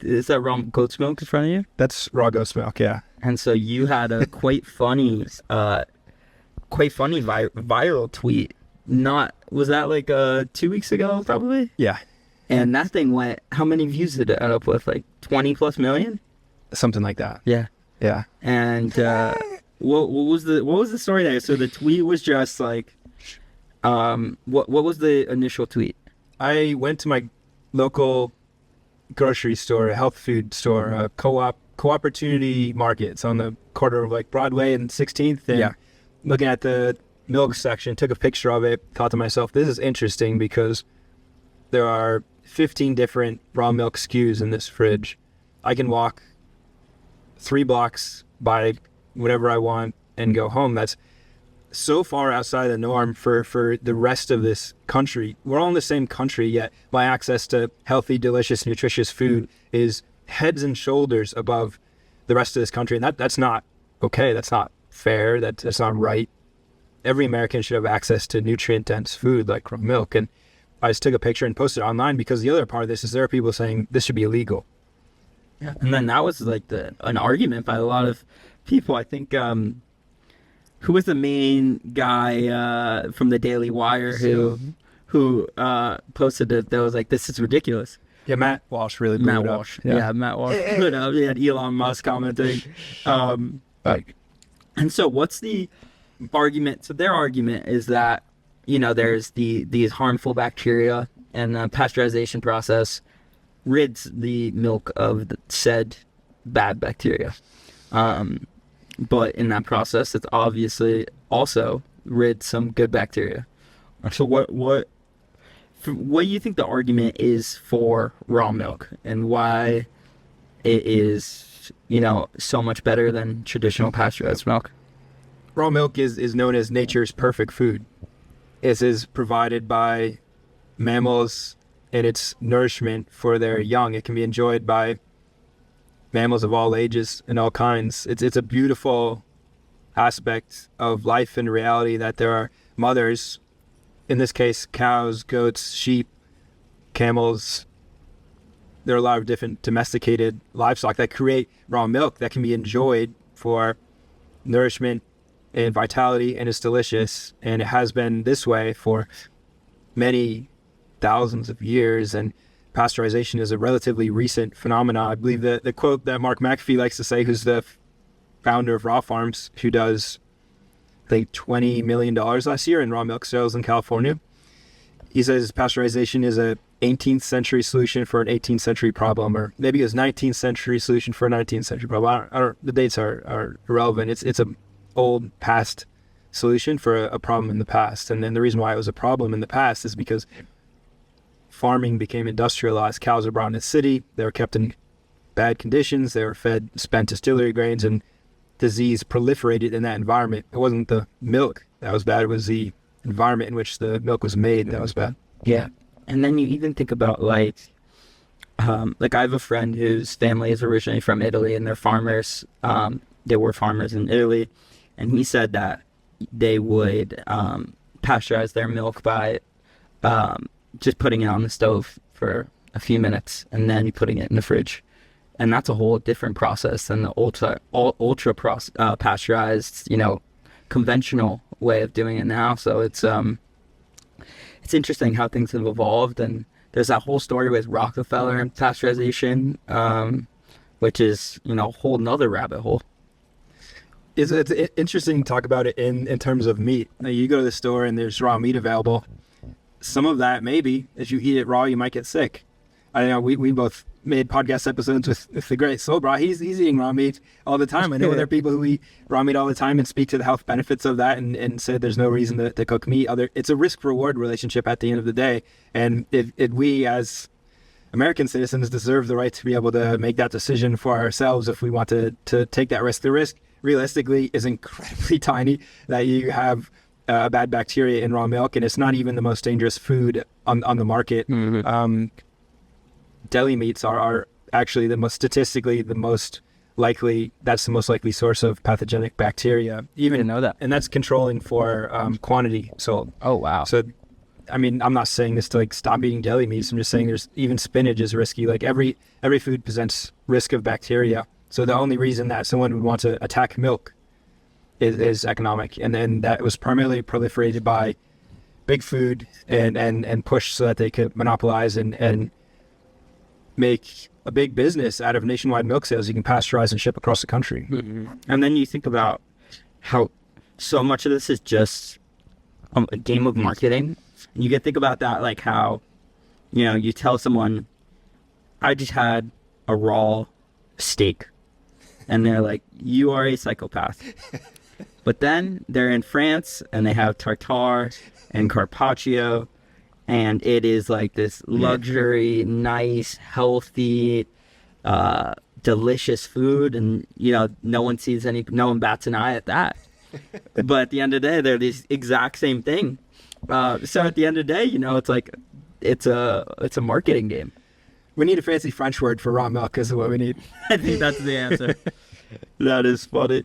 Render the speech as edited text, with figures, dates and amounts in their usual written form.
is that raw goat's milk in front of you? That's raw goat's milk, yeah. And so you had a quite funny viral tweet. Was that like 2 weeks ago, probably? Yeah, And that thing went, how many views did it end up with? Like 20 plus million? something like that. Yeah. Yeah. And what was the story there? So the tweet was just like, what was the initial tweet? I went to my local grocery store, a health food store, a co-opportunity market. It's on the corner of like Broadway and 16th. And Yeah. looking at the milk section, took a picture of it, thought to myself, this is interesting because there are 15 different raw milk SKUs in this fridge. I can walk 3 blocks, buy whatever I want, and go home. That's so far outside the norm for the rest of this country. We're all in the same country, yet my access to healthy, delicious, nutritious food is heads and shoulders above the rest of this country. And that's not okay. That's not fair. That's not right. Every American should have access to nutrient-dense food like raw milk. And I just took a picture and posted it online because the other part of this is there are people saying this should be illegal. Yeah. And then that was like an argument by a lot of people. I think, who was the main guy from the Daily Wire who posted it that was like, this is ridiculous. Yeah, Matt Walsh really blew Matt it up. Walsh. Yeah, Matt Walsh. Put up. He had Elon Musk commenting. And so what's the argument? So their argument is that, there's these harmful bacteria, and the pasteurization process rids the milk of the said bad bacteria. But in that process, it's obviously also rid some good bacteria. So what do you think the argument is for raw milk, and why it is, so much better than traditional pasteurized milk? Raw milk is known as nature's perfect food. It is provided by mammals and its nourishment for their young. It can be enjoyed by mammals of all ages and all kinds. It's a beautiful aspect of life and reality that there are mothers, in this case, cows, goats, sheep, camels. There are a lot of different domesticated livestock that create raw milk that can be enjoyed for nourishment and vitality, and it's delicious. And it has been this way for many thousands of years, and pasteurization is a relatively recent phenomenon. I believe the quote that Mark McAfee likes to say, who's the founder of Raw Farms, who does, I think, $20 million last year in raw milk sales in California. He says pasteurization is a 18th century solution for an 18th century problem, or maybe it was 19th century solution for a 19th century problem. I don't the dates are irrelevant. It's a old past solution for a problem in the past. And then the reason why it was a problem in the past is because farming became industrialized. Cows were brought in the city. They were kept in bad conditions. They were fed spent distillery grains, and disease proliferated in that environment. It wasn't the milk that was bad. It was the environment in which the milk was made that was bad. Yeah. And then you even think about like I have a friend whose family is originally from Italy, and they're farmers. They were farmers in Italy. And he said that they would pasteurize their milk by just putting it on the stove for a few minutes and then putting it in the fridge. And that's a whole different process than the ultra pasteurized, conventional way of doing it now. So it's interesting how things have evolved. And there's that whole story with Rockefeller and pasteurization, which is, a whole nother rabbit hole. It's interesting to talk about it in terms of meat. Now, you go to the store and there's raw meat available. Some of that, maybe, as you eat it raw, you might get sick. I know we both made podcast episodes with the great Sobra. He's eating raw meat all the time. I know there are people who eat raw meat all the time and speak to the health benefits of that and say there's no reason to cook meat. It's a risk-reward relationship at the end of the day. And if we as American citizens deserve the right to be able to make that decision for ourselves if we want to take that risk. The risk, realistically, is incredibly tiny that you have a bad bacteria in raw milk, and it's not even the most dangerous food on the market. Mm-hmm. Deli meats are actually statistically the most likely source of pathogenic bacteria. Even know that. And that's controlling for quantity sold. Oh, wow. So I mean, I'm not saying this to like stop eating deli meats. I'm just saying there's even spinach is risky. Like every food presents risk of bacteria. So the only reason that someone would want to attack milk is economic. And then that was primarily proliferated by big food and pushed so that they could monopolize and make a big business out of nationwide milk sales. You can pasteurize and ship across the country. And then you think about how so much of this is just a game of marketing. You can think about that, like how, you know, you tell someone, I just had a raw steak. And they're like, you are a psychopath. But then they're in France and they have tartare and carpaccio. And it is like this luxury, nice, healthy, delicious food. And, you know, no one bats an eye at that. But at the end of the day, they're the exact same thing. So at the end of the day, you know, it's like, it's a marketing game. We need a fancy French word for raw milk is what we need. I think that's the answer. That is funny.